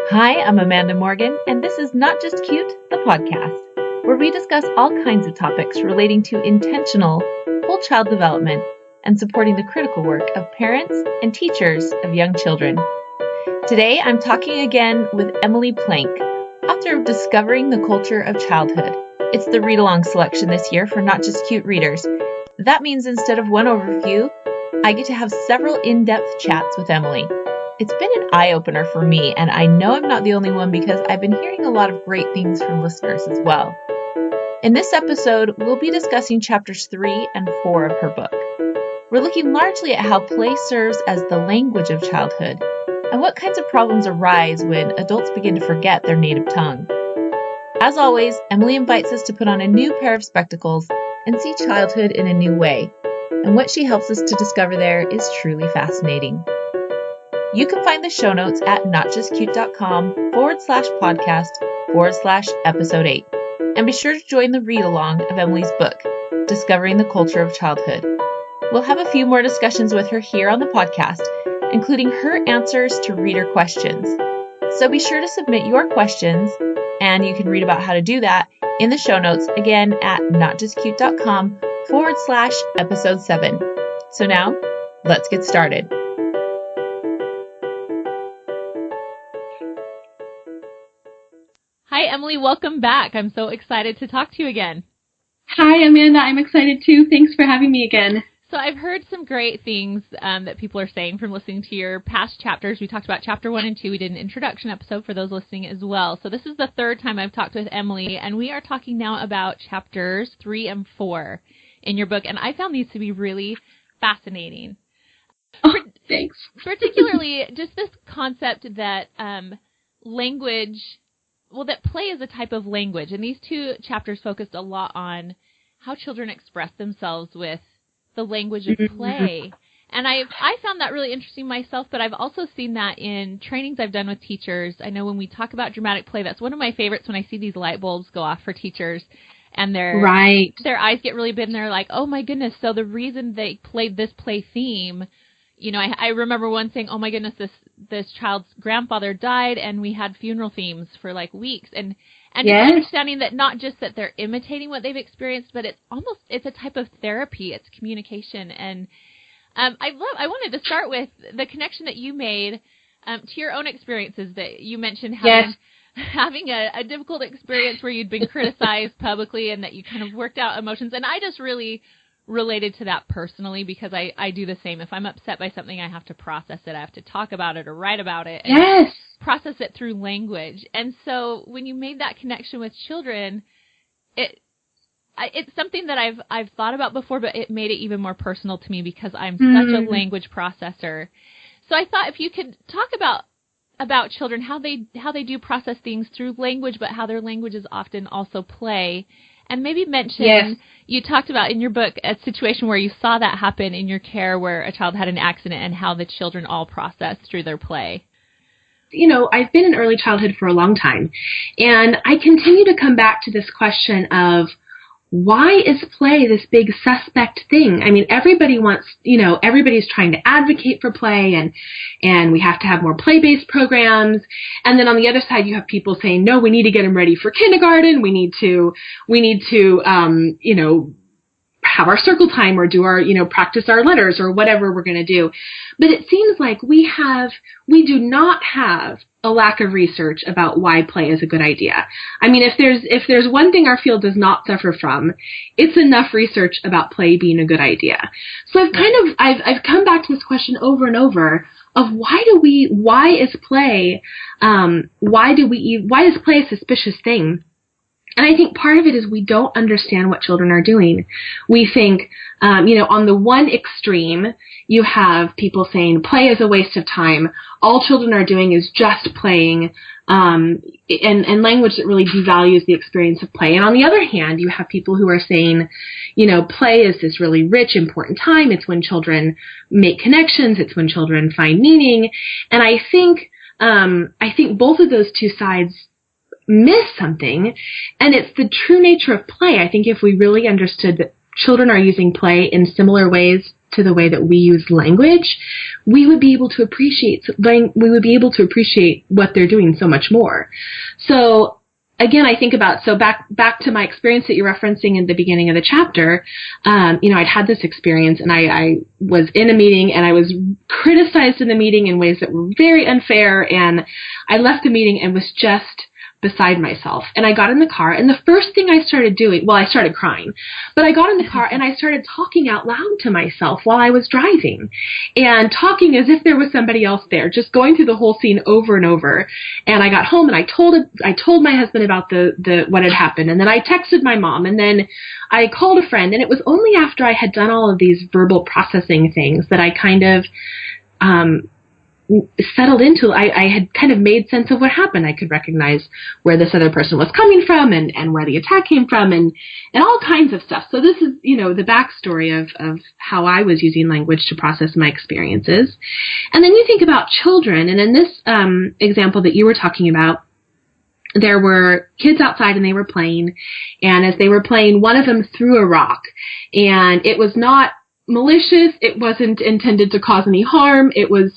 Hi, I'm Amanda Morgan, and this is Not Just Cute, the podcast, where we discuss all kinds of topics relating to intentional whole child development and supporting the critical work of parents and teachers of young children. Today, I'm talking again with Emily Plank, author of Discovering the Culture of Childhood. It's the read-along selection this year for Not Just Cute readers. That means instead of one overview, I get to have several in-depth chats with Emily. It's been an eye-opener for me, and I know I'm not the only one because I've been hearing a lot of great things from listeners as well. In this episode, we'll be discussing chapters 3 and 4 of her book. We're looking largely at how play serves as the language of childhood, and what kinds of problems arise when adults begin to forget their native tongue. As always, Emily invites us to put on a new pair of spectacles and see childhood in a new way, and what she helps us to discover there is truly fascinating. You can find the show notes at notjustcute.com/podcast/episode 8, and be sure to join the read-along of Emily's book, Discovering the Culture of Childhood. We'll have a few more discussions with her here on the podcast, including her answers to reader questions. So be sure to submit your questions, and you can read about how to do that in the show notes, again at notjustcute.com/episode 7. So now, let's get started. Hi, Emily. Welcome back. I'm so excited to talk to you again. Hi, Amanda. I'm excited too. Thanks for having me again. So I've heard some great things that people are saying from listening to your past chapters. We talked about chapter 1 and 2. We did an introduction episode for those listening as well. So this is the third time I've talked with Emily, and we are talking now about chapters 3 and 4 in your book, and I found these to be really fascinating. Oh, thanks. Particularly just this concept that that play is a type of language, and these two chapters focused a lot on how children express themselves with the language of play. And I found that really interesting myself, but I've also seen that in trainings I've done with teachers. I know when we talk about dramatic play, that's one of my favorites when I see these light bulbs go off for teachers and their eyes get really big and they're like, oh my goodness, so the reason they played this play theme, you know, I remember one saying, oh my goodness, this child's grandfather died and we had funeral themes for like weeks. And yes. Understanding that not just that they're imitating what they've experienced, but it's a type of therapy, it's communication. And I wanted to start with the connection that you made to your own experiences that you mentioned having a difficult experience where you'd been criticized publicly and that you kind of worked out emotions. And I just really related to that personally because I do the same. If I'm upset by something, I have to process it. I have to talk about it or write about it and process it through language. And so when you made that connection with children, it's something that I've thought about before, but it made it even more personal to me because I'm such a language processor. So I thought if you could talk about children, how they do process things through language, but how their language is often also play. And maybe mention, you talked about in your book a situation where you saw that happen in your care where a child had an accident and how the children all processed through their play. You know, I've been in early childhood for a long time, and I continue to come back to this question of why is play this big suspect thing? I mean, everybody's trying to advocate for play and we have to have more play-based programs. And then on the other side, you have people saying, no, we need to get them ready for kindergarten. We need to have our circle time or do our, practice our letters or whatever we're going to do. But it seems like we do not have a lack of research about why play is a good idea. I mean, if there's one thing our field does not suffer from, it's enough research about play being a good idea. So I've come back to this question over and over of why is play a suspicious thing? And I think part of it is we don't understand what children are doing. We think, on the one extreme, you have people saying play is a waste of time. All children are doing is just playing, and language that really devalues the experience of play. And on the other hand, you have people who are saying, play is this really rich, important time. It's when children make connections. It's when children find meaning. And I think both of those two sides miss something, and it's the true nature of play. I think if we really understood that children are using play in similar ways to the way that we use language, we would be able to appreciate what they're doing so much more. So again, I think about, back to my experience that you're referencing in the beginning of the chapter, I'd had this experience, and I was in a meeting, and I was criticized in the meeting in ways that were very unfair, and I left the meeting and was just beside myself. And I got in the car, and the first thing I started doing, well, I started crying, but I got in the car and I started talking out loud to myself while I was driving, and talking as if there was somebody else there, just going through the whole scene over and over. And I got home, and I told my husband about what had happened, and then I texted my mom, and then I called a friend, and it was only after I had done all of these verbal processing things that I kind of settled into, I had kind of made sense of what happened. I could recognize where this other person was coming from, and where the attack came from, and all kinds of stuff. So this is, the backstory of how I was using language to process my experiences. And then you think about children, and in this example that you were talking about, there were kids outside, and they were playing, and as they were playing, one of them threw a rock, and it was not malicious. It wasn't intended to cause any harm. It was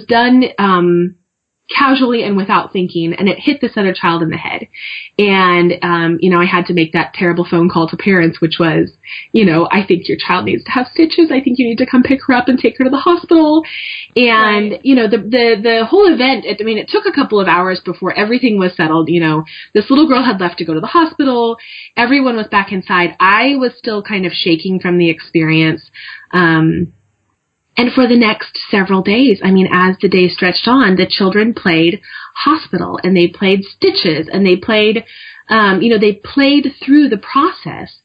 done casually and without thinking, and it hit this other child in the head. And, I had to make that terrible phone call to parents, which was, I think your child needs to have stitches. I think you need to come pick her up and take her to the hospital. And, right. The whole event, it took a couple of hours before everything was settled. This little girl had left to go to the hospital. Everyone was back inside. I was still kind of shaking from the experience. And for the next several days, as the day stretched on, the children played hospital, and they played stitches, and they played, they played through the process,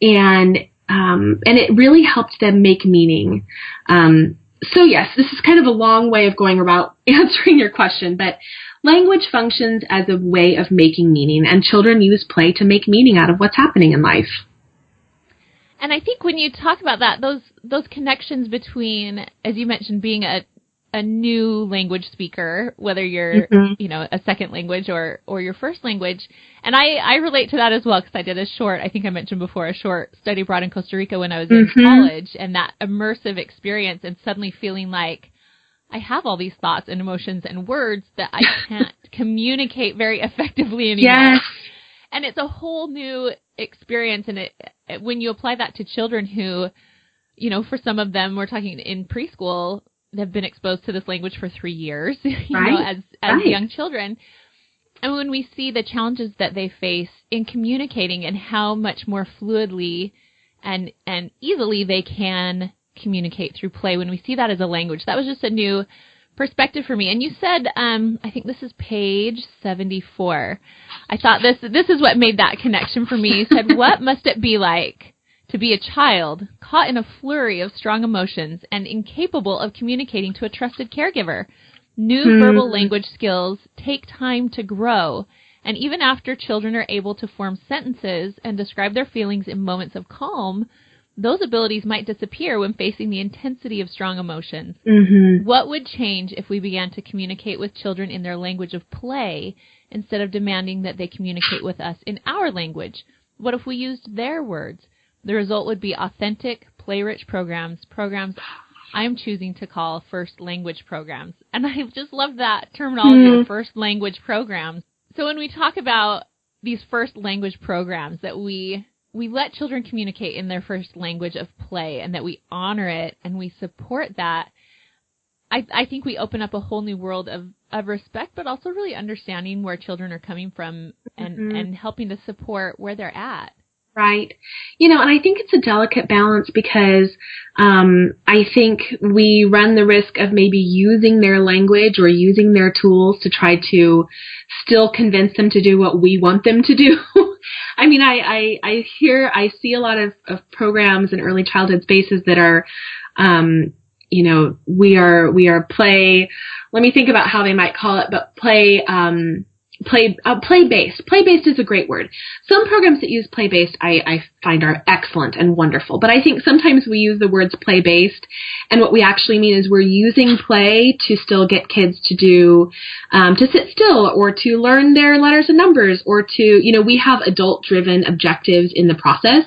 and it really helped them make meaning. So yes, this is kind of a long way of going about answering your question, but language functions as a way of making meaning, and children use play to make meaning out of what's happening in life. And I think when you talk about that, those connections between, as you mentioned, being a new language speaker, whether you're, a second language or your first language, and I relate to that as well, because I did I think I mentioned before, a short study abroad in Costa Rica when I was in college, and that immersive experience, and suddenly feeling like I have all these thoughts and emotions and words that I can't communicate very effectively anymore. Yes. And it's a whole new experience, and when you apply that to children who, for some of them, we're talking in preschool, have been exposed to this language for 3 years, as young children. And when we see the challenges that they face in communicating and how much more fluidly and easily they can communicate through play, when we see that as a language, that was just a new perspective for me. And you said, I think this is page 74. I thought this is what made that connection for me. You said, what must it be like to be a child caught in a flurry of strong emotions and incapable of communicating to a trusted caregiver? New verbal language skills take time to grow, and even after children are able to form sentences and describe their feelings in moments of calm, those abilities might disappear when facing the intensity of strong emotions. What would change if we began to communicate with children in their language of play instead of demanding that they communicate with us in our language? What if we used their words? The result would be authentic, play-rich programs I'm choosing to call first language programs. And I just love that terminology, first language programs. So when we talk about these first language programs, that we let children communicate in their first language of play, and that we honor it and we support that, I think we open up a whole new world of respect, but also really understanding where children are coming from and helping to support where they're at. Right. And I think it's a delicate balance, because I think we run the risk of maybe using their language or using their tools to try to still convince them to do what we want them to do. I see a lot of programs in early childhood spaces that are, we are play, let me think about how they might call it, but play-based. Play-based is a great word. Some programs that use play-based I find are excellent and wonderful. But I think sometimes we use the words play-based, and what we actually mean is we're using play to still get kids to do, to sit still, or to learn their letters and numbers, or to, we have adult-driven objectives in the process.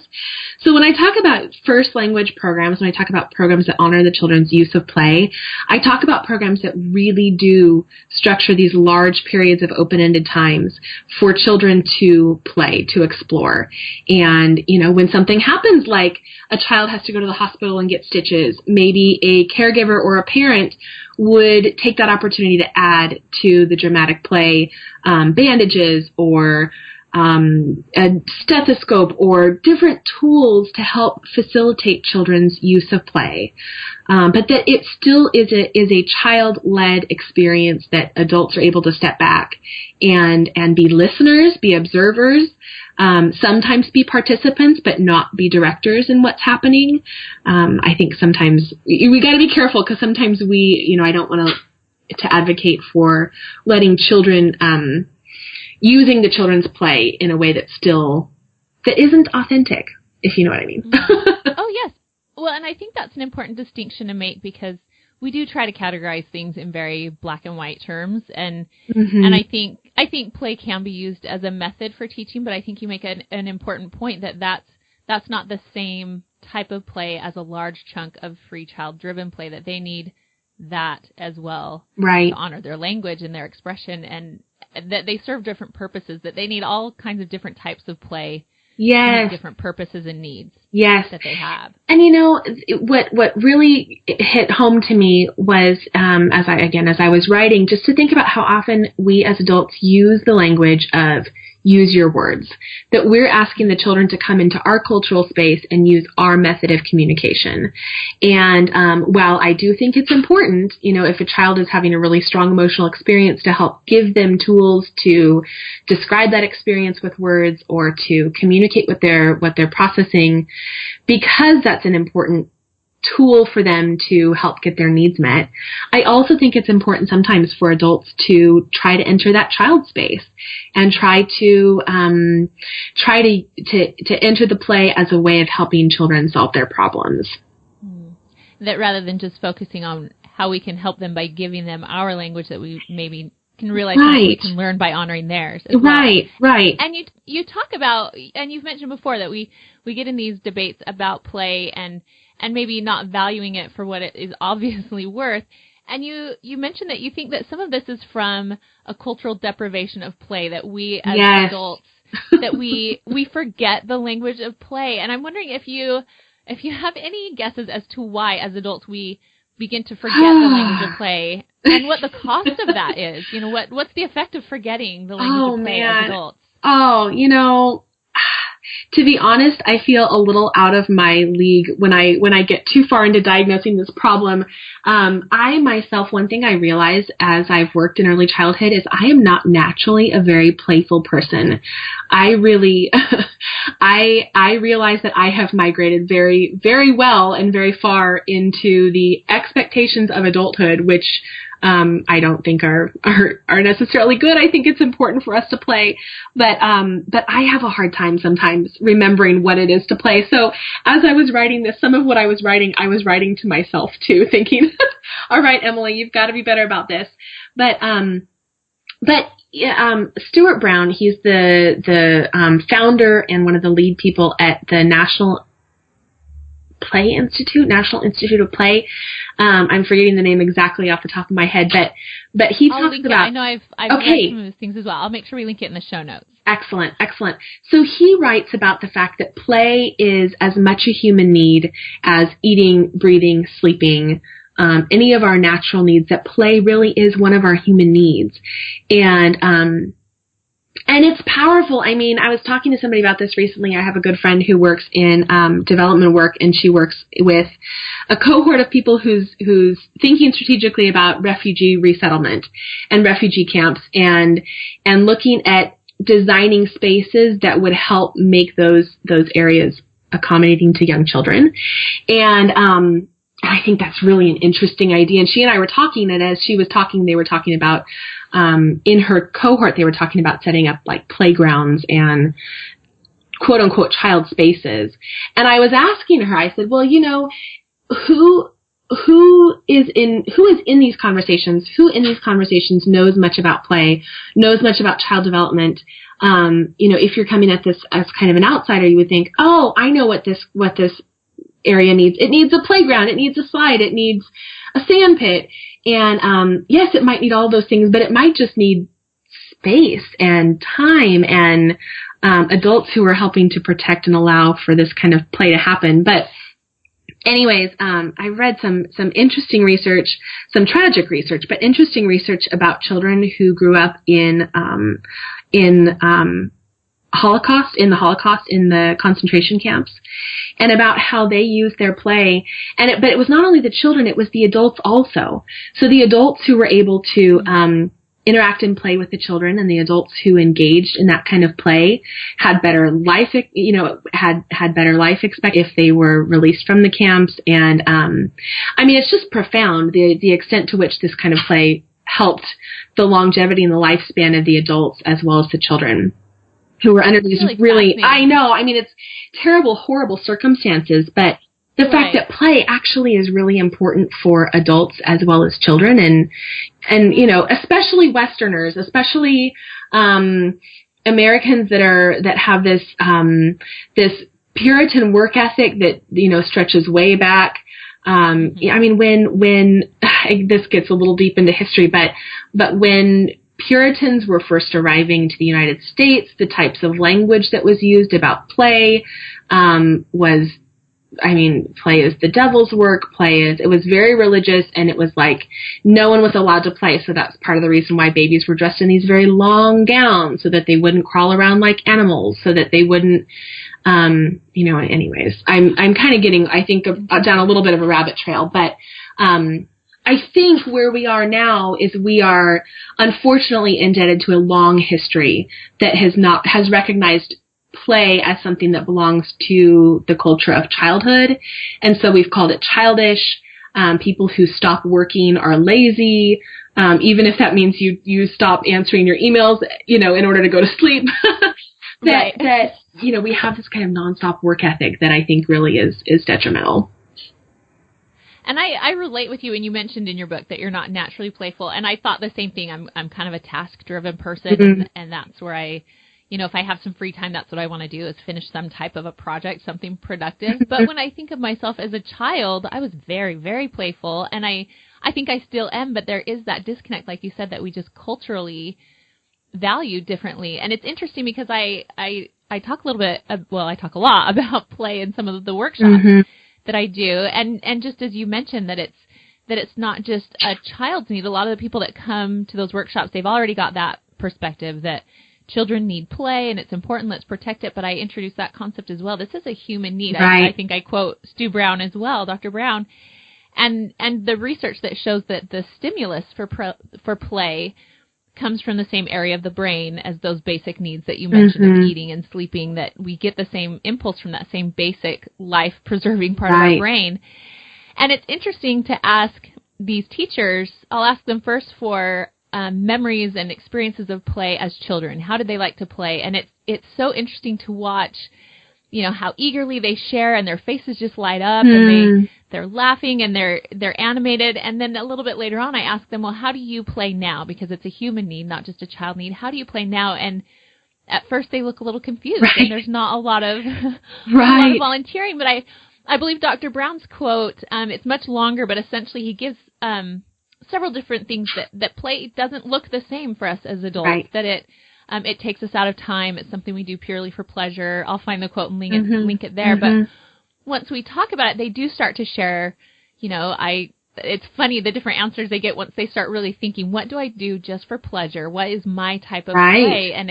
So when I talk about first language programs, when I talk about programs that honor the children's use of play, I talk about programs that really do structure these large periods of open-ended times for children to play, to explore. And, when something happens, like a child has to go to the hospital and get stitches, maybe a caregiver or a parent would take that opportunity to add to the dramatic play bandages or a stethoscope or different tools to help facilitate children's use of play. But that it still is a child-led experience that adults are able to step back and be listeners, be observers, sometimes be participants, but not be directors in what's happening. I think sometimes we got to be careful, because sometimes I don't want to advocate for letting children, using the children's play in a way that isn't authentic, if you know what I mean. Oh, yes. Well, and I think that's an important distinction to make, because we do try to categorize things in very black and white terms, and I think play can be used as a method for teaching, but I think you make an important point that's not the same type of play as a large chunk of free child-driven play, that they need that as well, right, to honor their language and their expression, and that they serve different purposes, that they need all kinds of different types of play. Yes. Different purposes and needs. Yes. That they have. And what really hit home to me was, as I was writing, just to think about how often we as adults use the language of use your words, that we're asking the children to come into our cultural space and use our method of communication. And while I do think it's important, if a child is having a really strong emotional experience, to help give them tools to describe that experience with words or to communicate what they're processing, because that's an important tool for them to help get their needs met. I also think it's important sometimes for adults to try to enter that child space and try to enter the play as a way of helping children solve their problems. That rather than just focusing on how we can help them by giving them our language, that we maybe can realize that we can learn by honoring theirs as well. Right. And you talk about, and you've mentioned before, that we get in these debates about play and maybe not valuing it for what it is obviously worth. And you mentioned that you think that some of this is from a cultural deprivation of play, that we as adults, that we forget the language of play. And I'm wondering if you have any guesses as to why, as adults, we begin to forget the language of play, and what the cost of that is. What's the effect of forgetting the language of play as adults? To be honest, I feel a little out of my league when I get too far into diagnosing this problem. I myself, one thing I realize as I've worked in early childhood is I am not naturally a very playful person. I really, I realize that I have migrated very, very well and very far into the expectations of adulthood, which I don't think are necessarily good. I think it's important for us to play, but I have a hard time sometimes remembering what it is to play. So as I was writing this, some of what I was writing to myself too, thinking, all right, Emily, you've got to be better about this. But Stuart Brown, he's the founder and one of the lead people at the National Institute of Play. I'm forgetting the name exactly off the top of my head, but he talks about. I know I've read some of those things as well. I'll make sure we link it in the show notes. Excellent. So he writes about the fact that play is as much a human need as eating, breathing, sleeping, any of our natural needs. That play really is one of our human needs, and it's powerful. I mean, I was talking to somebody about this recently. I have a good friend who works in development work, and she works with a cohort of people who's thinking strategically about refugee resettlement and refugee camps, and looking at designing spaces that would help make those areas accommodating to young children. And I think that's really an interesting idea. And she and I were talking, and as she was talking, they were talking about, in her cohort, they were talking about setting up like playgrounds and quote unquote child spaces. And I was asking her, I said, well, you know, who is in these conversations? Who in these conversations knows much about play, knows much about child development? You know, if you're coming at this as kind of an outsider, you would think, oh, I know what this area needs. It needs a playground. It needs a slide. It needs a sand pit. And yes, it might need all those things, but it might just need space and time and adults who are helping to protect and allow for this kind of play to happen. But anyways, I read some interesting research, some tragic research, but interesting research about children who grew up in Holocaust, in the concentration camps, and about how they used their play. But it was not only the children, it was the adults also. So the adults who were able to interact and play with the children, and the adults who engaged in that kind of play had better life, had better life expectancy if they were released from the camps. And I mean, it's just profound the extent to which this kind of play helped the longevity and the lifespan of the adults as well as the children who were under these really, I know, I mean, it's terrible, horrible circumstances, but the fact that play actually is really important for adults as well as children, and you know, especially Westerners, especially Americans that have this Puritan work ethic that, you know, stretches way back. I mean, when this gets a little deep into history, but when Puritans were first arriving to the United States, the types of language that was used about play was, I mean, play is the devil's work. It was very religious, and it was like no one was allowed to play. So that's part of the reason why babies were dressed in these very long gowns, so that they wouldn't crawl around like animals, so that they wouldn't, you know, anyways, I'm kind of getting, I think, down a little bit of a rabbit trail, but, I think where we are now is we are unfortunately indebted to a long history that has recognized play as something that belongs to the culture of childhood. And so we've called it childish. People who stop working are lazy. Even if that means you stop answering your emails, you know, in order to go to sleep. that, you know, we have this kind of nonstop work ethic that I think really is detrimental. And I relate with you when you mentioned in your book that you're not naturally playful. And I thought the same thing. I'm kind of a task-driven person, and that's where you know, if I have some free time, that's what I want to do, is finish some type of a project, something productive. But when I think of myself as a child, I was very, very playful, and I think I still am, but there is that disconnect, like you said, that we just culturally value differently. And it's interesting because I talk a little bit, I talk a lot about play in some of the workshops that I do, and just as you mentioned, that it's not just a child's need. A lot of the people that come to those workshops, they've already got that perspective that children need play and it's important, let's protect it. But I introduce that concept as well. This is a human need. Right. I think I quote Stu Brown as well, Dr. Brown, and the research that shows that the stimulus for play comes from the same area of the brain as those basic needs that you mentioned of eating and sleeping, that we get the same impulse from that same basic life-preserving part of our brain. And it's interesting to ask these teachers, I'll ask them first for memories and experiences of play as children. How did they like to play? And it's so interesting to watch, you know, how eagerly they share, and their faces just light up, and they're laughing, and they're animated. And then a little bit later on, I ask them, well, how do you play now? Because it's a human need, not just a child need. How do you play now? And at first they look a little confused, and there's not a lot of, a lot of volunteering. But I believe Dr. Brown's quote, it's much longer, but essentially he gives several different things that play doesn't look the same for us as adults, that it takes us out of time. It's something we do purely for pleasure. I'll find the quote and link it there. But once we talk about it, they do start to share, you know, it's funny the different answers they get once they start really thinking, what do I do just for pleasure? What is my type of play? And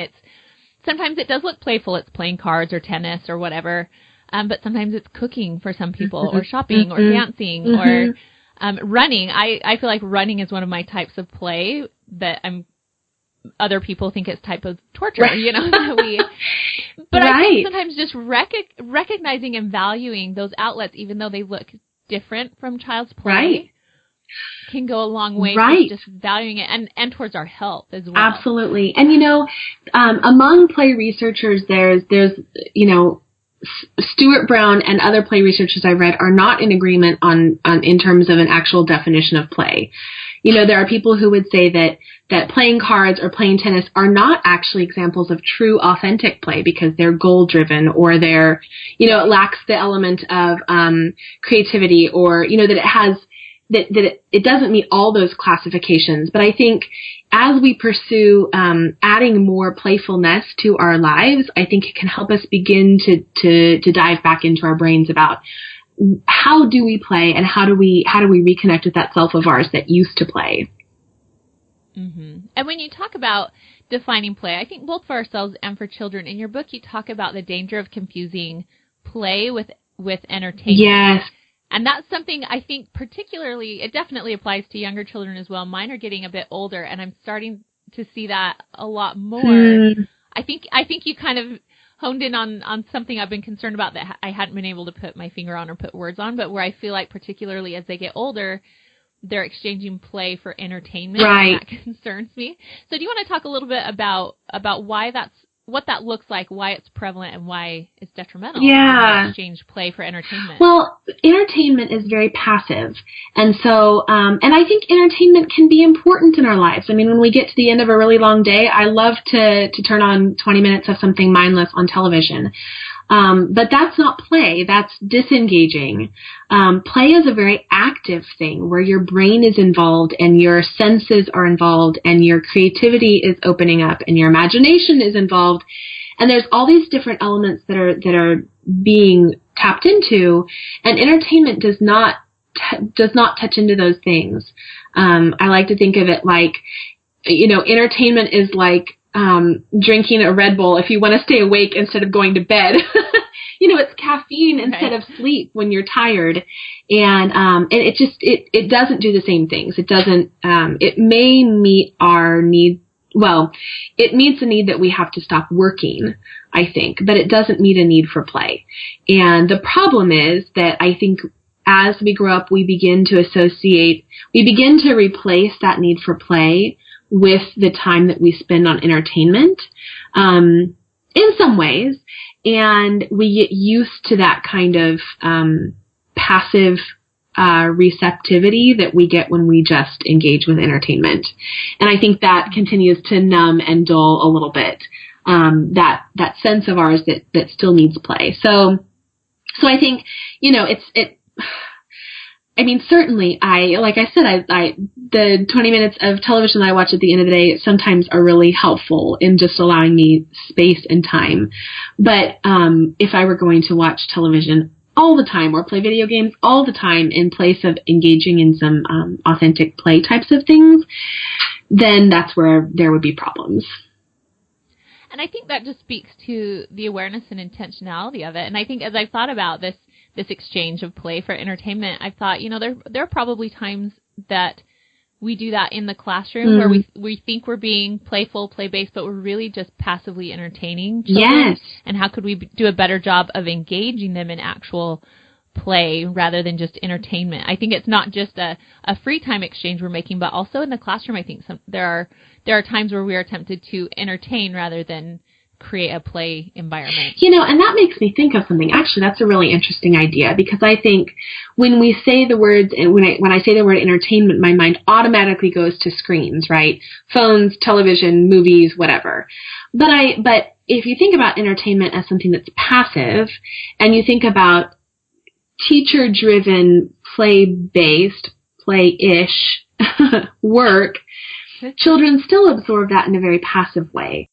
sometimes it does look playful. It's playing cards or tennis or whatever. But sometimes it's cooking for some people, or shopping, or dancing, or running. I feel like running is one of my types of play that other people think it's type of torture, you know. But I think sometimes just recognizing and valuing those outlets, even though they look different from child's play, can go a long way right. to just valuing it and towards our health as well. Absolutely. And, among play researchers, there's Stuart Brown and other play researchers I've read are not in agreement on in terms of an actual definition of play. There are people who would say that playing cards or playing tennis are not actually examples of true authentic play because they're goal driven or they're, it lacks the element of creativity or, that it has that it doesn't meet all those classifications. But I think as we pursue adding more playfulness to our lives, I think it can help us begin to dive back into our brains about how do we play and how do we reconnect with that self of ours that used to play. Mm-hmm. And when you talk about defining play, I think both for ourselves and for children, in your book you talk about the danger of confusing play with entertainment. Yes. And that's something I think particularly, it definitely applies to younger children as well. Mine are getting a bit older, and I'm starting to see that a lot more. I think you kind of honed in on something I've been concerned about that I hadn't been able to put my finger on or put words on, but where I feel like particularly as they get older, they're exchanging play for entertainment. Right. And that concerns me. So do you want to talk a little bit about why what that looks like, why it's prevalent, and why it's detrimental to exchange play for entertainment? Well, entertainment is very passive. And so, and I think entertainment can be important in our lives. I mean, when we get to the end of a really long day, I love to turn on 20 minutes of something mindless on television. But that's not play. That's disengaging. Play is a very active thing where your brain is involved and your senses are involved and your creativity is opening up and your imagination is involved. And there's all these different elements that are being tapped into, and entertainment does not touch into those things. I like to think of it like, entertainment is like drinking a Red Bull if you want to stay awake instead of going to bed. It's caffeine instead of sleep when you're tired. And it doesn't do the same things. It doesn't, it may meet our need. Well, it meets a need that we have to stop working, I think, but it doesn't meet a need for play. And the problem is that I think as we grow up, we begin to replace that need for play with the time that we spend on entertainment, in some ways, and we get used to that kind of passive receptivity that we get when we just engage with entertainment. And I think that continues to numb and dull a little bit, that sense of ours that still needs play. So I think, certainly like I said, the 20 minutes of television I watch at the end of the day sometimes are really helpful in just allowing me space and time. But, if I were going to watch television all the time or play video games all the time in place of engaging in some, authentic play types of things, then that's where there would be problems. And I think that just speaks to the awareness and intentionality of it. And I think as I've thought about this exchange of play for entertainment, I've thought, there are probably times that we do that in the classroom where we think we're being playful, play-based, but we're really just passively entertaining children. Yes. And how could we do a better job of engaging them in actual play rather than just entertainment? I think it's not just a free time exchange we're making, but also in the classroom, I think there are times where we are tempted to entertain rather than create a play environment. And that makes me think of something. Actually, that's a really interesting idea, because I think when we say the words, and when I say the word entertainment, my mind automatically goes to screens, right? Phones, television, movies, whatever. But if you think about entertainment as something that's passive, and you think about teacher-driven, play-based, play-ish work, children still absorb that in a very passive way.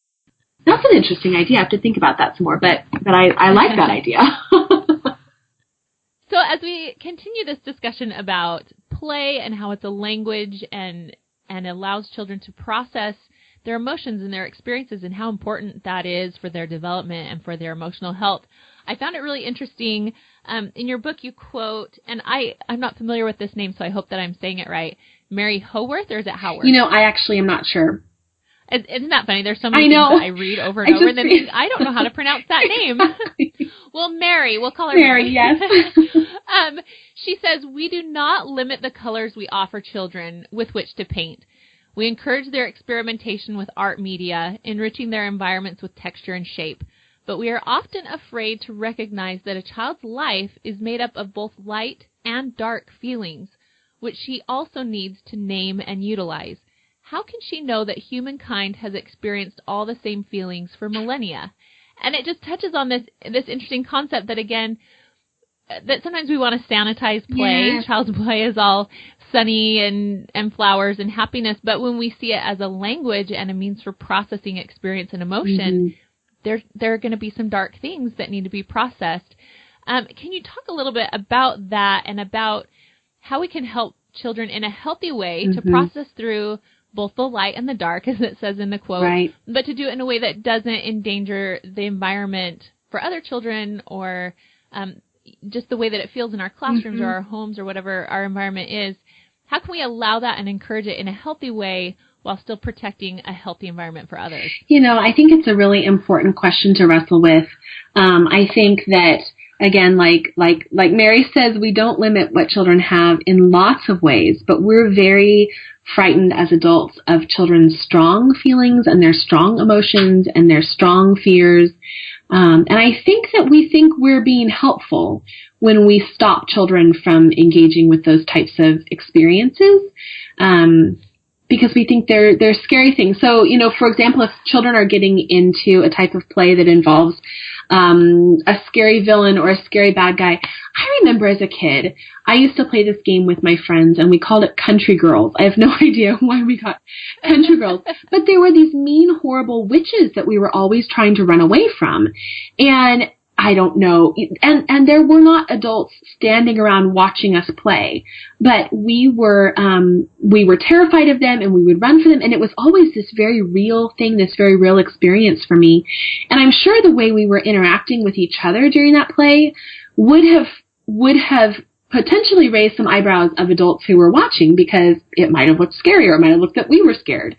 That's an interesting idea. I have to think about that some more, but I like that idea. So as we continue this discussion about play and how it's a language and allows children to process their emotions and their experiences and how important that is for their development and for their emotional health, I found it really interesting. In your book, you quote, and I'm not familiar with this name, so I hope that I'm saying it right, Mary Howarth, or is it Howarth? I actually am not sure. Isn't that funny? There's so many things that I read over and over, and then I don't know how to pronounce that name. Well, Mary, we'll call her Mary. Yes. She says, we do not limit the colors we offer children with which to paint. We encourage their experimentation with art media, enriching their environments with texture and shape. But we are often afraid to recognize that a child's life is made up of both light and dark feelings, which she also needs to name and utilize. How can she know that humankind has experienced all the same feelings for millennia? And it just touches on this interesting concept that, again, that sometimes we want to sanitize play. Yeah. Child's play is all sunny and flowers and happiness. But when we see it as a language and a means for processing experience and emotion, there are going to be some dark things that need to be processed. Can you talk a little bit about that and about how we can help children in a healthy way to process through both the light and the dark, as it says in the quote, but to do it in a way that doesn't endanger the environment for other children or just the way that it feels in our classrooms or our homes or whatever our environment is? How can we allow that and encourage it in a healthy way while still protecting a healthy environment for others? I think it's a really important question to wrestle with. I think that, again, like Mary says, we don't limit what children have in lots of ways, but we're very frightened as adults of children's strong feelings and their strong emotions and their strong fears. And I think that we think we're being helpful when we stop children from engaging with those types of experiences, because we think they're scary things. So, for example, if children are getting into a type of play that involves a scary villain or a scary bad guy, I remember as a kid, I used to play this game with my friends, and we called it Country Girls. I have no idea why we got Country Girls, but there were these mean, horrible witches that we were always trying to run away from. And I don't know, and there were not adults standing around watching us play, but we were terrified of them, and we would run for them, and it was always this very real thing, this very real experience for me. And I'm sure the way we were interacting with each other during that play would have potentially raised some eyebrows of adults who were watching, because it might have looked scary, or it might have looked that we were scared.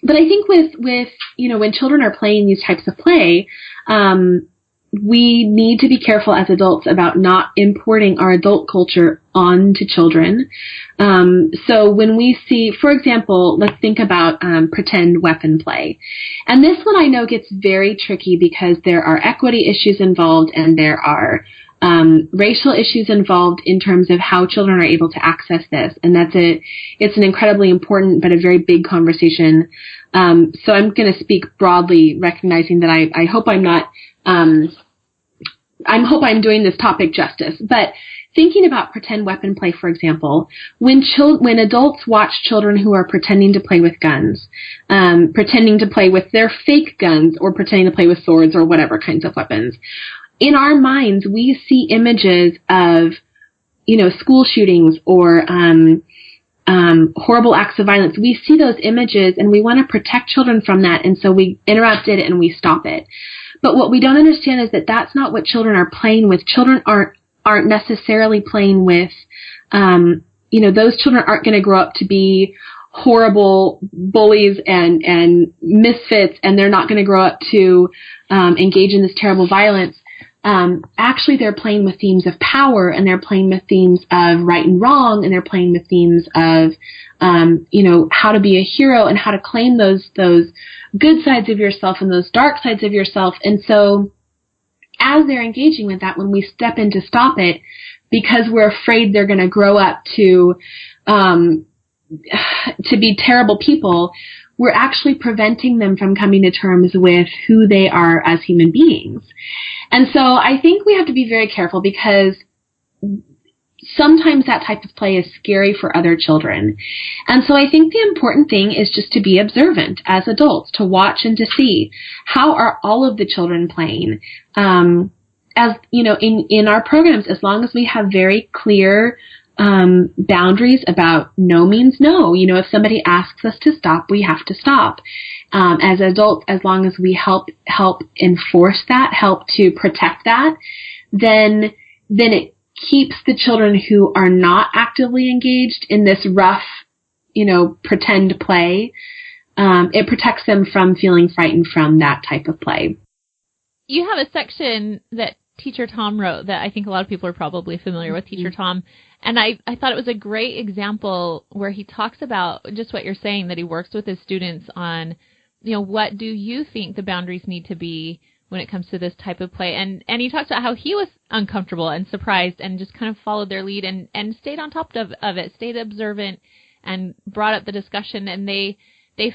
But I think with when children are playing these types of play, we need to be careful as adults about not importing our adult culture onto children. So when we see, for example, let's think about pretend weapon play. And this one I know gets very tricky because there are equity issues involved, and there are racial issues involved in terms of how children are able to access this. And it's an incredibly important but a very big conversation. So I'm going to speak broadly, recognizing that I hope I'm not, I hope I'm doing this topic justice. But thinking about pretend weapon play, for example, when adults watch children who are pretending to play with guns, pretending to play with their fake guns, or pretending to play with swords or whatever kinds of weapons, in our minds, we see images of, school shootings or horrible acts of violence. We see those images, and we want to protect children from that, and so we interrupt it and we stop it. But what we don't understand is that that's not what children are playing with. Children aren't necessarily playing with, those children aren't going to grow up to be horrible bullies and misfits, and they're not going to grow up to engage in this terrible violence. Actually, they're playing with themes of power, and they're playing with themes of right and wrong, and they're playing with themes of, how to be a hero and how to claim those good sides of yourself and those dark sides of yourself. And so, as they're engaging with that, when we step in to stop it, because we're afraid they're going to grow up to be terrible people, we're actually preventing them from coming to terms with who they are as human beings. And so I think we have to be very careful, because sometimes that type of play is scary for other children. And so I think the important thing is just to be observant as adults, to watch and to see how are all of the children playing. As in our programs, as long as we have very clear boundaries about no means no. If somebody asks us to stop, we have to stop. As adults, as long as we help enforce that, help to protect that, then it keeps the children who are not actively engaged in this rough, pretend play. It protects them from feeling frightened from that type of play. You have a section that Teacher Tom wrote that I think a lot of people are probably familiar with Teacher Tom. And I thought it was a great example where he talks about just what you're saying, that he works with his students on, what do you think the boundaries need to be when it comes to this type of play? And he talks about how he was uncomfortable and surprised and just kind of followed their lead and stayed on top of it, stayed observant and brought up the discussion. And they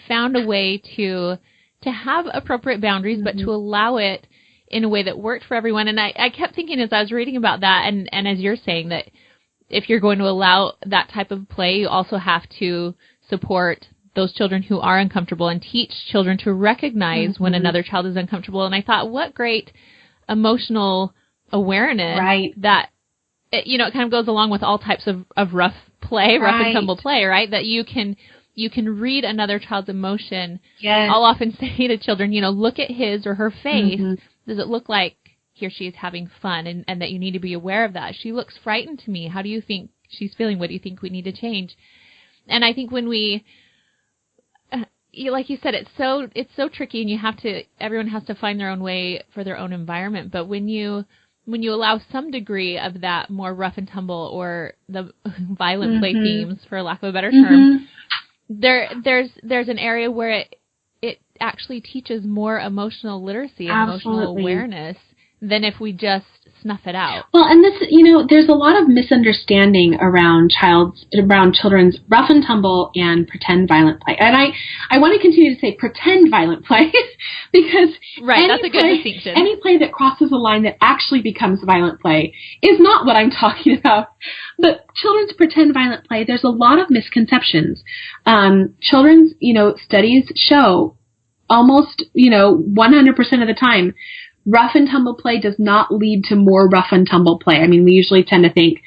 found a way to have appropriate boundaries, but to allow it in a way that worked for everyone. And I kept thinking as I was reading about that, and as you're saying, that if you're going to allow that type of play, you also have to support those children who are uncomfortable and teach children to recognize when another child is uncomfortable. And I thought, what great emotional awareness that, it kind of goes along with all types of rough play, rough and tumble play, right? That you can read another child's emotion. Yes. I'll often say to children, look at his or her face. Does it look like he or she is having fun, and that you need to be aware of that? She looks frightened to me. How do you think she's feeling? What do you think we need to change? And I think when we, like you said, it's so tricky, and everyone has to find their own way for their own environment. But when you allow some degree of that more rough and tumble or the violent play themes, for lack of a better term, there's an area where it actually teaches more emotional literacy and emotional awareness than if we just snuff it out. Well, and this, there's a lot of misunderstanding around children's rough and tumble and pretend violent play. And I want to continue to say pretend violent play because that's a good distinction. Any play that crosses a line that actually becomes violent play is not what I'm talking about. But children's pretend violent play, there's a lot of misconceptions. Children's, studies show almost, 100% of the time, rough and tumble play does not lead to more rough and tumble play. I mean, we usually tend to think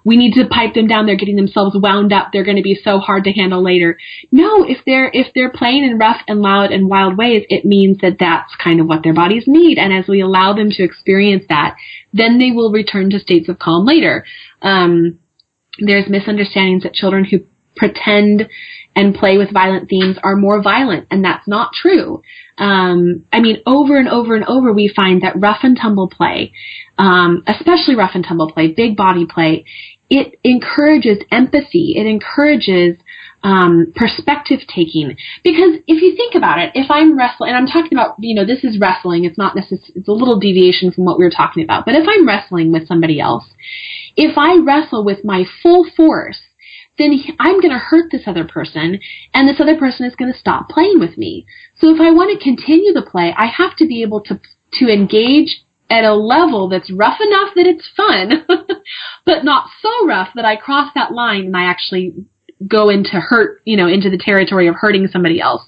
we need to pipe them down. They're getting themselves wound up. They're going to be so hard to handle later. No, if they're playing in rough and loud and wild ways, it means that that's kind of what their bodies need. And as we allow them to experience that, then they will return to states of calm later. There's misunderstandings that children who pretend and play with violent themes are more violent, and that's not true. Over and over and over, we find that rough and tumble play, especially rough and tumble play, big body play, it encourages empathy. It encourages perspective taking. Because if you think about it, if I'm wrestling, and I'm talking about, this is wrestling, it's not necessarily, it's a little deviation from what we were talking about, but if I'm wrestling with somebody else, if I wrestle with my full force, then I'm going to hurt this other person, and this other person is going to stop playing with me. So if I want to continue the play, I have to be able to engage at a level that's rough enough that it's fun, but not so rough that I cross that line and I actually go into hurt, into the territory of hurting somebody else.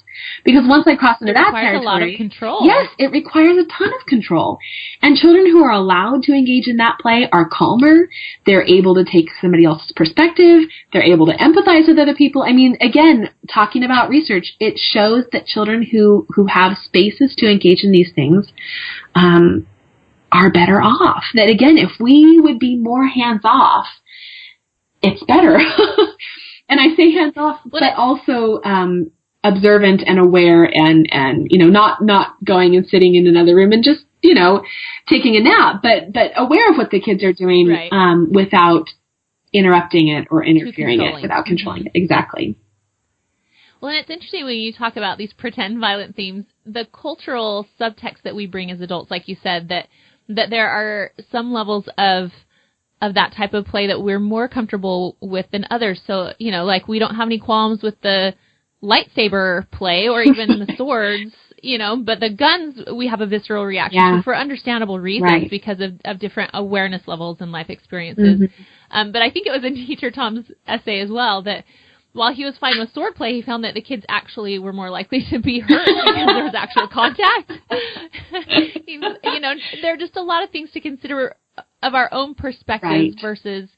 Because once I cross into that territory, it requires a lot of control. Yes, it requires a ton of control. And children who are allowed to engage in that play are calmer. They're able to take somebody else's perspective. They're able to empathize with other people. I mean, again, talking about research, it shows that children who have spaces to engage in these things are better off. That again, if we would be more hands off, it's better. And I say hands off, but also observant and aware, and not going and sitting in another room and just taking a nap, but aware of what the kids are doing, without interrupting it or interfering it, without controlling it. Exactly. Well, and it's interesting when you talk about these pretend violent themes, the cultural subtext that we bring as adults, like you said, that there are some levels of that type of play that we're more comfortable with than others. So, like we don't have any qualms with the lightsaber play or even the swords, but the guns we have a visceral reaction to for understandable reasons because of different awareness levels and life experiences. But I think it was in Teacher Tom's essay as well that while he was fine with sword play, he found that the kids actually were more likely to be hurt because there was actual contact. There are just a lot of things to consider of our own perspectives versus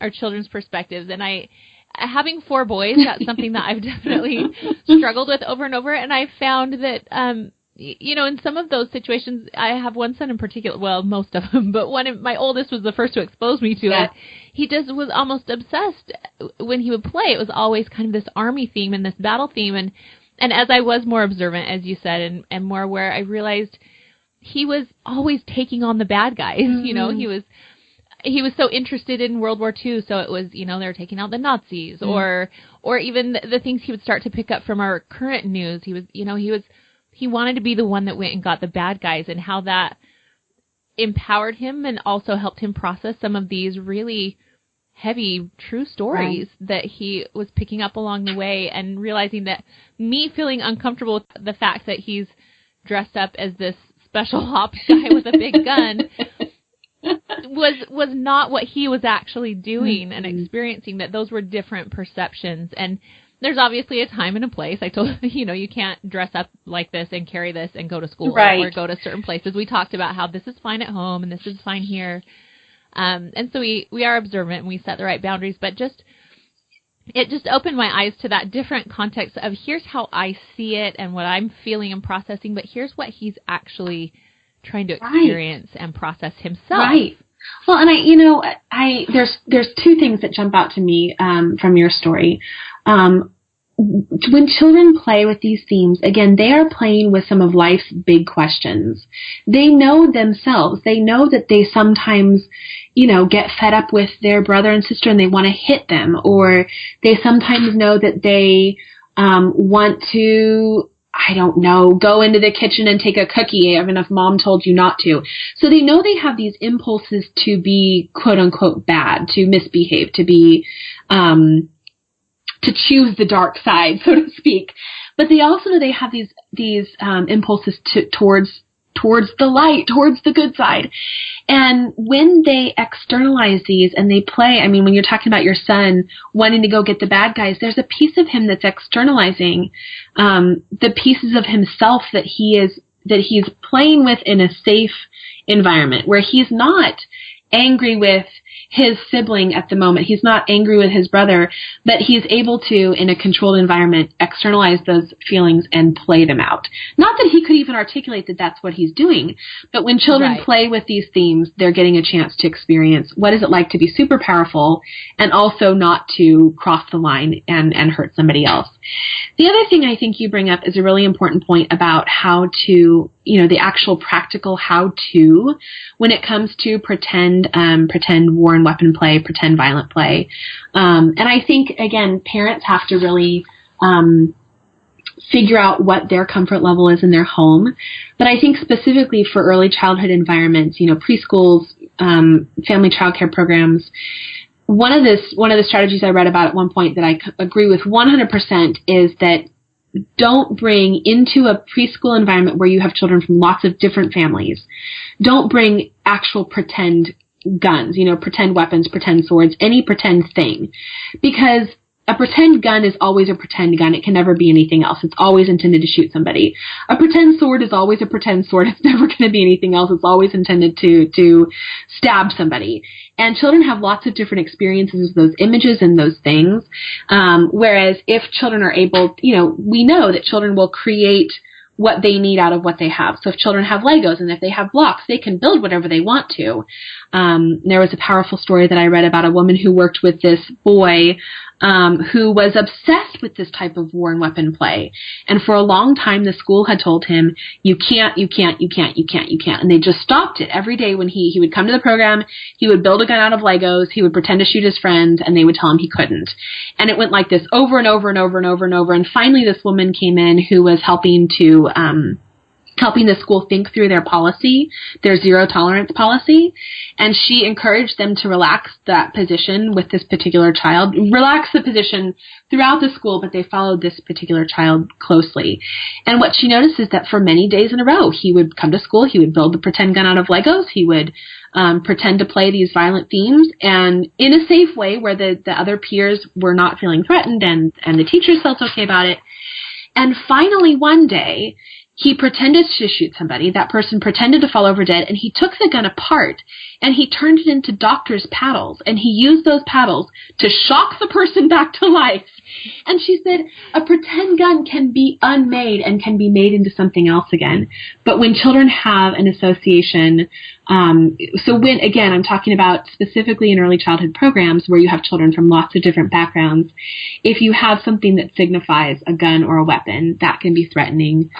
our children's perspectives. And having 4 boys, that's something that I've definitely struggled with over and over. And I found that, in some of those situations, I have one son in particular, well, most of them, but my oldest was the first to expose me to it. He just was almost obsessed when he would play. It was always kind of this army theme and this battle theme. And as I was more observant, as you said, and more aware, I realized he was always taking on the bad guys. You know, he was so interested in World War II, so it was, you know, they were taking out the Nazis, or even the things he would start to pick up from our current news. He was, you know, he wanted to be the one that went and got the bad guys, and how that empowered him and also helped him process some of these really heavy, true stories that he was picking up along the way, and realizing that me feeling uncomfortable with the fact that he's dressed up as this special ops guy with a big gun was not what he was actually doing and experiencing, that those were different perceptions. And there's obviously a time and a place. I told you know, you can't dress up like this and carry this and go to school or go to certain places. We talked about how this is fine at home and this is fine here. And so we are observant and we set the right boundaries, but it just opened my eyes to that different context of, here's how I see it and what I'm feeling and processing, but here's what he's actually trying to experience and process himself. Right. Well, and there's two things that jump out to me from your story. When children play with these themes, again, they are playing with some of life's big questions. They know themselves. They know that they sometimes, you know, get fed up with their brother and sister and they want to hit them, or they sometimes know that they want to, I don't know, go into the kitchen and take a cookie even if mom told you not to. So they know they have these impulses to be quote unquote bad, to misbehave, to be, to choose the dark side, so to speak. But they also know they have these impulses towards the light, towards the good side. And when they externalize these and they play, I mean, when you're talking about your son wanting to go get the bad guys, there's a piece of him that's externalizing the pieces of himself that he's playing with in a safe environment, where he's not angry with his sibling at the moment. He's not angry with his brother, but he's able to, in a controlled environment, externalize those feelings and play them out. Not that he could even articulate that that's what he's doing, but when children play with these themes, they're getting a chance to experience what is it like to be super powerful and also not to cross the line and hurt somebody else. The other thing I think you bring up is a really important point about how to, you know, the actual practical how-to when it comes to pretend war and weapon play, pretend violent play. And I think, again, parents have to really figure out what their comfort level is in their home. But I think specifically for early childhood environments, you know, preschools, family childcare programs, one of the strategies I read about at one point that I agree with 100% is that don't bring into a preschool environment where you have children from lots of different families, don't bring actual pretend guns, you know, pretend weapons, pretend swords, any pretend thing. Because a pretend gun is always a pretend gun. It can never be anything else. It's always intended to shoot somebody. A pretend sword is always a pretend sword. It's never going to be anything else. It's always intended to stab somebody. And children have lots of different experiences with those images and those things. Whereas if children are able, you know, we know that children will create what they need out of what they have. So if children have Legos and if they have blocks, they can build whatever they want to. There was a powerful story that I read about a woman who worked with this boy who was obsessed with this type of war and weapon play. And for a long time, the school had told him, you can't. And they just stopped it. Every day when he would come to the program, he would build a gun out of Legos, he would pretend to shoot his friend, and they would tell him he couldn't. And it went like this over and over and over and over and over. And finally, this woman came in who was helping the school think through their policy, their zero tolerance policy, and she encouraged them to relax that position with this particular child, relax the position throughout the school, but they followed this particular child closely. And what she noticed is that for many days in a row, he would come to school, he would build the pretend gun out of Legos, he would pretend to play these violent themes, and in a safe way where the other peers were not feeling threatened and the teachers felt okay about it. And finally one day, he pretended to shoot somebody. That person pretended to fall over dead, and he took the gun apart, and he turned it into doctor's paddles, and he used those paddles to shock the person back to life. And she said, a pretend gun can be unmade and can be made into something else again. But when children have an association So when, again, I'm talking about specifically in early childhood programs where you have children from lots of different backgrounds, if you have something that signifies a gun or a weapon, that can be threatening.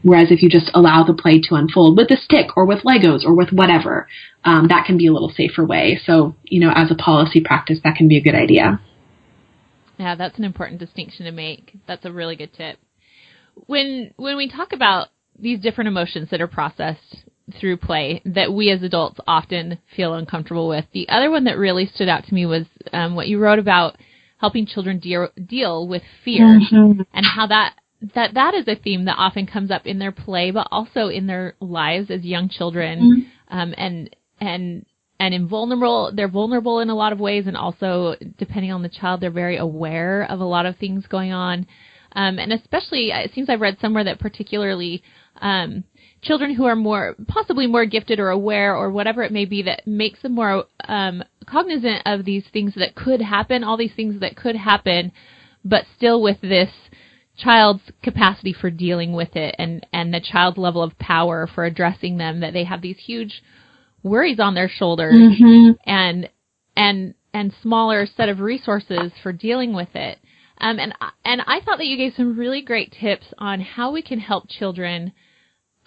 Whereas if you just allow the play to unfold with a stick or with Legos or with whatever, that can be a little safer way. So, as a policy practice, that can be a good idea. Yeah, that's an important distinction to make. That's a really good tip. When we talk about these different emotions that are processed through play that we as adults often feel uncomfortable with, the other one that really stood out to me was what you wrote about helping children deal with fear, and how that is a theme that often comes up in their play, but also in their lives as young children, and they're vulnerable in a lot of ways, and also, depending on the child, they're very aware of a lot of things going on. And especially, it seems I've read somewhere that particularly children who are possibly more gifted or aware or whatever it may be, that makes them more cognizant of these things that could happen, all these things that could happen, but still with this child's capacity for dealing with it and the child's level of power for addressing them, that they have these huge worries on their shoulders and smaller set of resources for dealing with it. And I thought that you gave some really great tips on how we can help children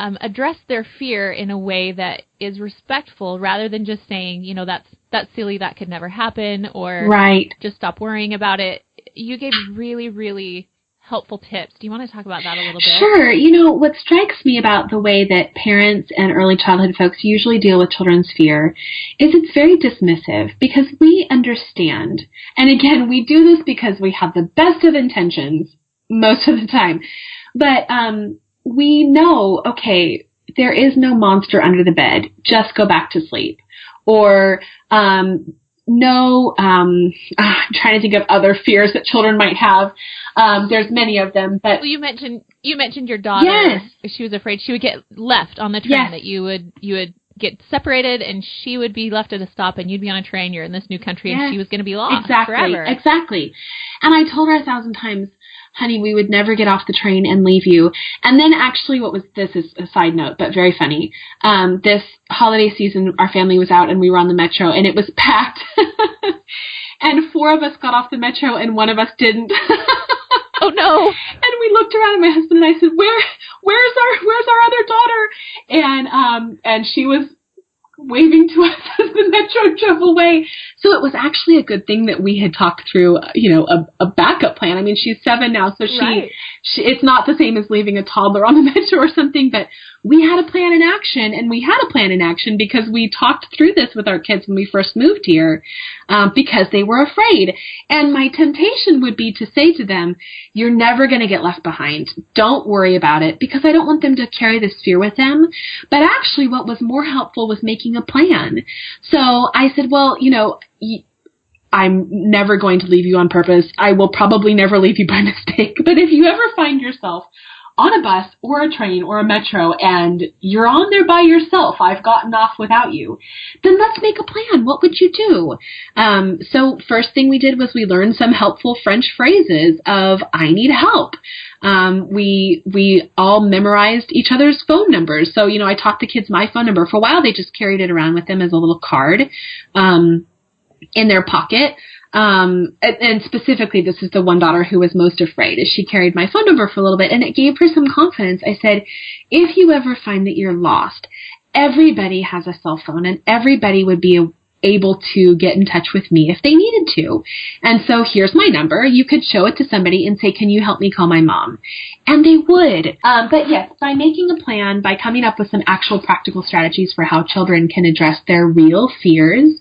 address their fear in a way that is respectful, rather than just saying, that's silly, that could never happen, or just stop worrying about it. You gave really, really helpful tips. Do you want to talk about that a little bit? Sure. What strikes me about the way that parents and early childhood folks usually deal with children's fear is it's very dismissive, because we understand. And again, we do this because we have the best of intentions most of the time. But we know, okay, there is no monster under the bed. Just go back to sleep. Or I'm trying to think of other fears that children might have. There's many of them, but you mentioned your daughter. Yes. She was afraid she would get left on the train. That you would get separated, and she would be left at a stop, and you'd be on a train. You're in this new country, and she was going to be lost forever. Exactly. And I told her 1,000 times, honey, we would never get off the train and leave you. And then actually this is a side note, but very funny. This holiday season, our family was out and we were on the metro and it was packed. And 4 of us got off the metro and 1 of us didn't. Oh no. And we looked around, and my husband and I said, where's our other daughter? And she was waving to us as the metro drove away. So it was actually a good thing that we had talked through, a backup plan. I mean, she's 7 now, so she it's not the same as leaving a toddler on the metro or something, but we had a plan in action, and we had a plan in action because we talked through this with our kids when we first moved here, because they were afraid. And my temptation would be to say to them, you're never going to get left behind. Don't worry about it, because I don't want them to carry this fear with them. But actually what was more helpful was making a plan. So I said, well, I'm never going to leave you on purpose. I will probably never leave you by mistake. But if you ever find yourself on a bus or a train or a metro and you're on there by yourself, I've gotten off without you, then let's make a plan. What would you do? So first thing we did was we learned some helpful French phrases of I need help. We all memorized each other's phone numbers. So, I taught the kids my phone number. For a while, they just carried it around with them as a little card in their pocket. And specifically, this is the one daughter who was most afraid, as she carried my phone number for a little bit, and it gave her some confidence. I said, if you ever find that you're lost, everybody has a cell phone, and everybody would be able to get in touch with me if they needed to. And so here's my number. You could show it to somebody and say, can you help me call my mom? And they would. But yes, by making a plan, by coming up with some actual practical strategies for how children can address their real fears,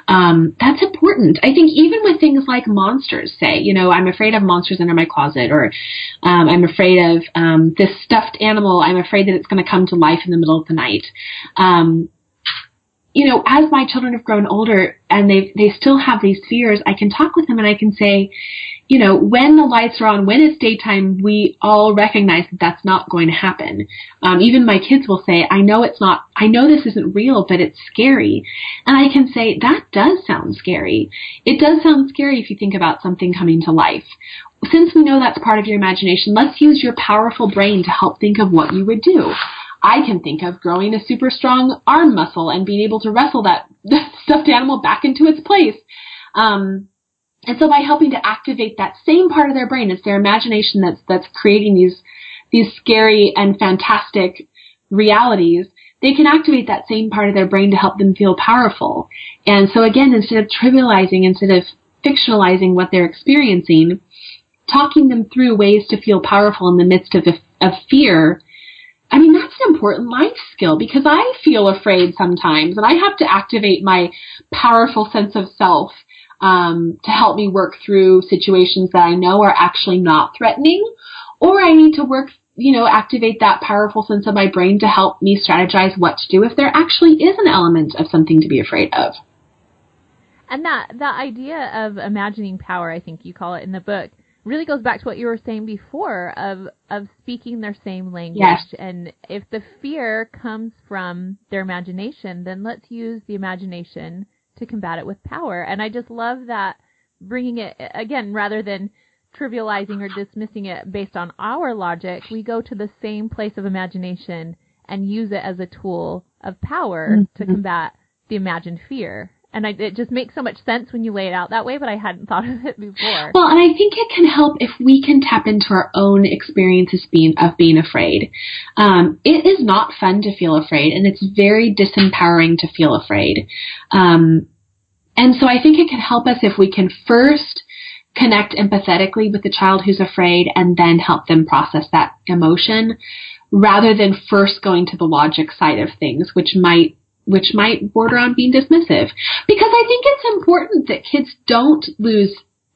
that's important. I think even with things like monsters, say, I'm afraid of monsters under my closet, or I'm afraid of this stuffed animal. I'm afraid that it's going to come to life in the middle of the night. As my children have grown older and they still have these fears, I can talk with them and I can say, when the lights are on, when it's daytime, we all recognize that that's not going to happen. Even my kids will say, I know this isn't real, but it's scary. And I can say, that does sound scary. It does sound scary if you think about something coming to life. Since we know that's part of your imagination, let's use your powerful brain to help think of what you would do. I can think of growing a super strong arm muscle and being able to wrestle that stuffed animal back into its place. And so by helping to activate that same part of their brain, it's their imagination that's creating these scary and fantastic realities, they can activate that same part of their brain to help them feel powerful. And so again, instead of trivializing, instead of fictionalizing what they're experiencing, talking them through ways to feel powerful in the midst of fear, I mean, that's an important life skill, because I feel afraid sometimes, and I have to activate my powerful sense of self to help me work through situations that I know are actually not threatening, or I need to activate that powerful sense of my brain to help me strategize what to do if there actually is an element of something to be afraid of. And that idea of imagining power, I think you call it in the book, really goes back to what you were saying before of speaking their same language. Yes. And if the fear comes from their imagination, then let's use the imagination to combat it with power. And I just love that, bringing it, again, rather than trivializing or dismissing it based on our logic, we go to the same place of imagination and use it as a tool of power to combat the imagined fear. And it just makes so much sense when you lay it out that way, but I hadn't thought of it before. Well, and I think it can help if we can tap into our own experiences of being afraid. It is not fun to feel afraid, and it's very disempowering to feel afraid. And so I think it can help us if we can first connect empathetically with the child who's afraid and then help them process that emotion, rather than first going to the logic side of things, which might border on being dismissive. Because I think it's important that kids don't lose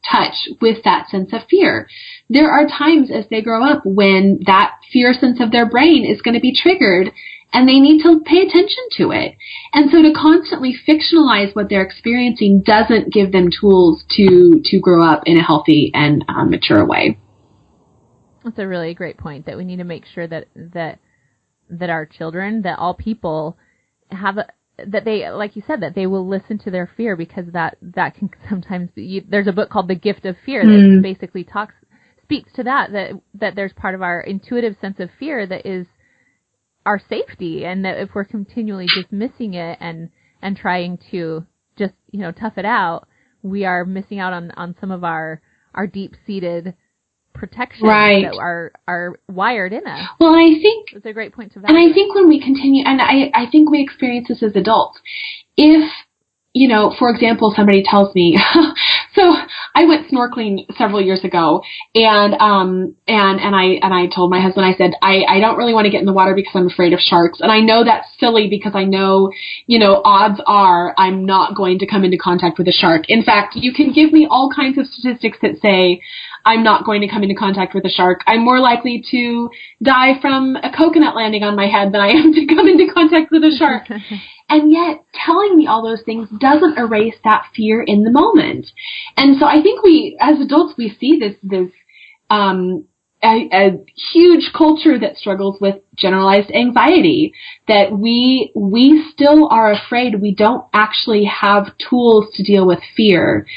touch with that sense of fear. There are times as they grow up when that fear sense of their brain is going to be triggered, and they need to pay attention to it. And so to constantly fictionalize what they're experiencing doesn't give them tools to grow up in a healthy and mature way. That's a really great point, that we need to make sure that our children, that all people have that they, like you said, that they will listen to their fear, because that can sometimes be, there's a book called The Gift of Fear that basically speaks to that there's part of our intuitive sense of fear that is our safety, and that if we're continually dismissing it and trying to just, tough it out, we are missing out on some of our deep-seated protections that are wired in us. Well, I think it's a great point to value. And I think when we continue, and I think we experience this as adults. If, for example, somebody tells me, so I went snorkeling several years ago, and I told my husband, I said, I don't really want to get in the water because I'm afraid of sharks. And I know that's silly, because I know, odds are I'm not going to come into contact with a shark. In fact, you can give me all kinds of statistics that say I'm not going to come into contact with a shark. I'm more likely to die from a coconut landing on my head than I am to come into contact with a shark. And yet, telling me all those things doesn't erase that fear in the moment. And so I think we, as adults, we see this a huge culture that struggles with generalized anxiety, that we still are afraid. We don't actually have tools to deal with fear.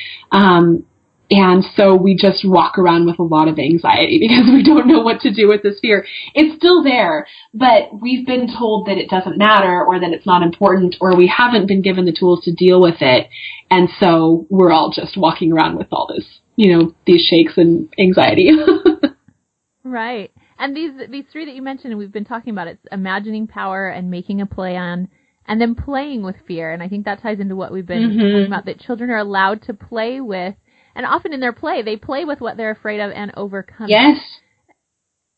And so we just walk around with a lot of anxiety because we don't know what to do with this fear. It's still there, but we've been told that it doesn't matter, or that it's not important, or we haven't been given the tools to deal with it. And so we're all just walking around with all this, these shakes and anxiety. Right. And these three that you mentioned, we've been talking about, it's imagining power and making a play on, and then playing with fear. And I think that ties into what we've been talking about, that children are allowed to play with. And often in their play, they play with what they're afraid of and overcome it,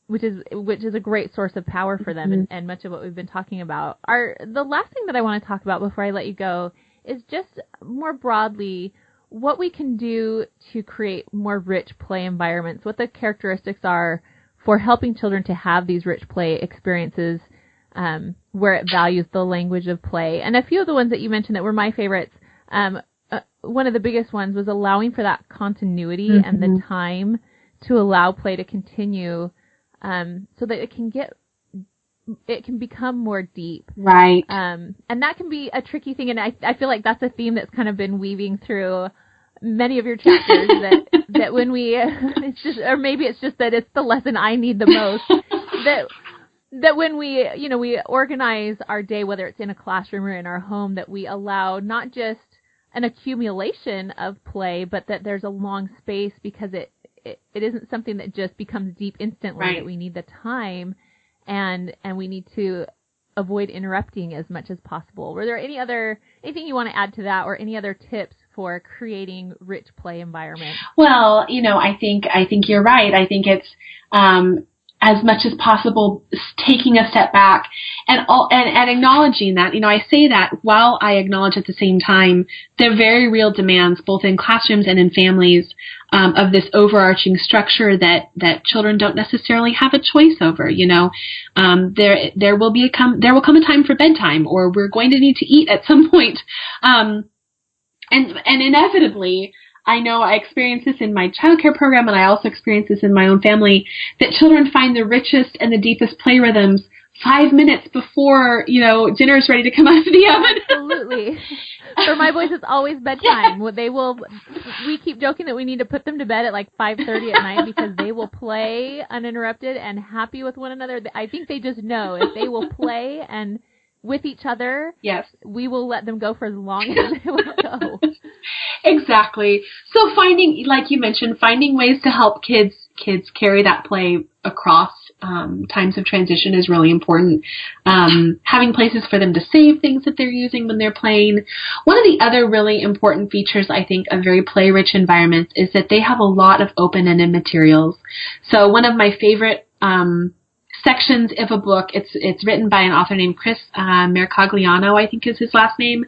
which is a great source of power for them, and much of what we've been talking about. The last thing that I want to talk about before I let you go is just more broadly what we can do to create more rich play environments, what the characteristics are for helping children to have these rich play experiences where it values the language of play. And a few of the ones that you mentioned that were my favorites, one of the biggest ones was allowing for that continuity and the time to allow play to continue, so that it can become more deep. Right. And that can be a tricky thing, and I feel like that's a theme that's kind of been weaving through many of your chapters, that when we, it's just, or maybe it's just that it's the lesson I need the most, that that when we organize our day, whether it's in a classroom or in our home, that we allow not just an accumulation of play, but that there's a long space, because it isn't something that just becomes deep instantly, Right. that we need the time and we need to avoid interrupting as much as possible. Were there anything you want to add to that, or any other tips for creating rich play environments? Well, I think you're right. I think it's as much as possible taking a step back and acknowledging that. I say that while I acknowledge at the same time the very real demands, both in classrooms and in families, of this overarching structure that children don't necessarily have a choice over. There will come a time for bedtime, or we're going to need to eat at some point, and inevitably, I know I experience this in my childcare program, and I also experience this in my own family, that children find the richest and the deepest play rhythms 5 minutes before, dinner is ready to come out of the oven. Absolutely. For my boys, it's always bedtime. We keep joking that we need to put them to bed at like 5:30 at night, because they will play uninterrupted and happy with one another. I think they just know if they will play and with each other, yes, we will let them go for as long as they will go. Exactly. So finding, like you mentioned, finding ways to help kids carry that play across times of transition is really important. Having places for them to save things that they're using when they're playing. One of the other really important features, I think, of very play-rich environments is that they have a lot of open-ended materials. So one of my favorite sections of a book, it's written by an author named 𝐅𝐫𝐞𝐞, I think is his last name,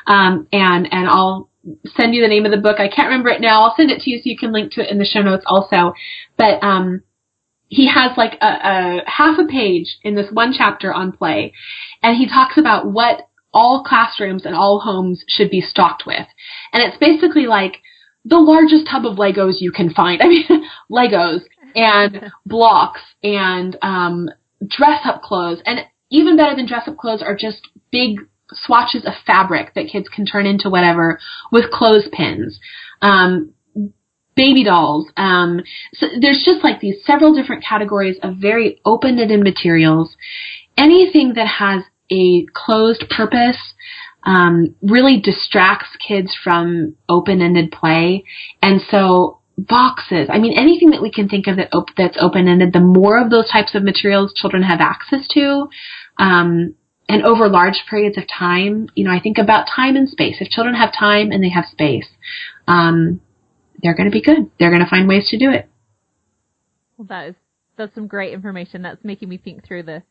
and I'll send you the name of the book. I can't remember it now. I'll send it to you so you can link to it in the show notes also. But he has like a half a page in this one chapter on play, and he talks about what all classrooms and all homes should be stocked with. And it's basically like the largest tub of Legos you can find. I mean, Legos and blocks and dress-up clothes. And even better than dress-up clothes are just big swatches of fabric that kids can turn into whatever, with clothespins, baby dolls. So there's just like these several different categories of very open-ended materials. Anything that has a closed purpose really distracts kids from open-ended play. And so boxes, anything that we can think of that's open-ended, the more of those types of materials children have access to, and over large periods of time. I think about time and space. If children have time and they have space, they're going to be good. They're going to find ways to do it. Well, that's some great information. That's making me think through the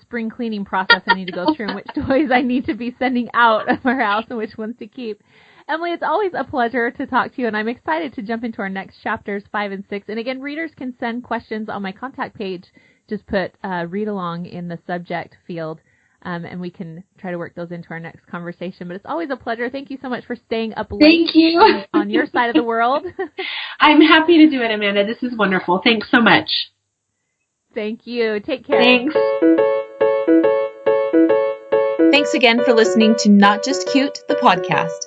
spring cleaning process I need to go through, and which toys I need to be sending out of our house and which ones to keep. Emily, it's always a pleasure to talk to you, and I'm excited to jump into our next chapters 5 and 6. And again, readers can send questions on my contact page. Just put read along in the subject field, and we can try to work those into our next conversation. But it's always a pleasure. Thank you so much for staying up late. Thank you. On your side of the world. I'm happy to do it, Amanda. This is wonderful. Thanks so much. Thank you. Take care. Thanks. Thanks again for listening to Not Just Cute, the podcast.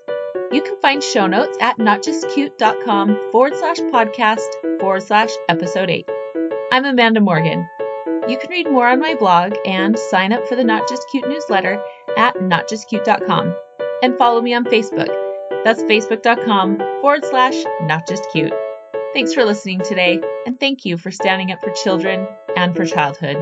You can find show notes at notjustcute.com/podcast/episode 8. I'm Amanda Morgan. You can read more on my blog and sign up for the Not Just Cute newsletter at notjustcute.com, and follow me on Facebook. That's facebook.com/notjustcute. Thanks for listening today, and thank you for standing up for children and for childhood.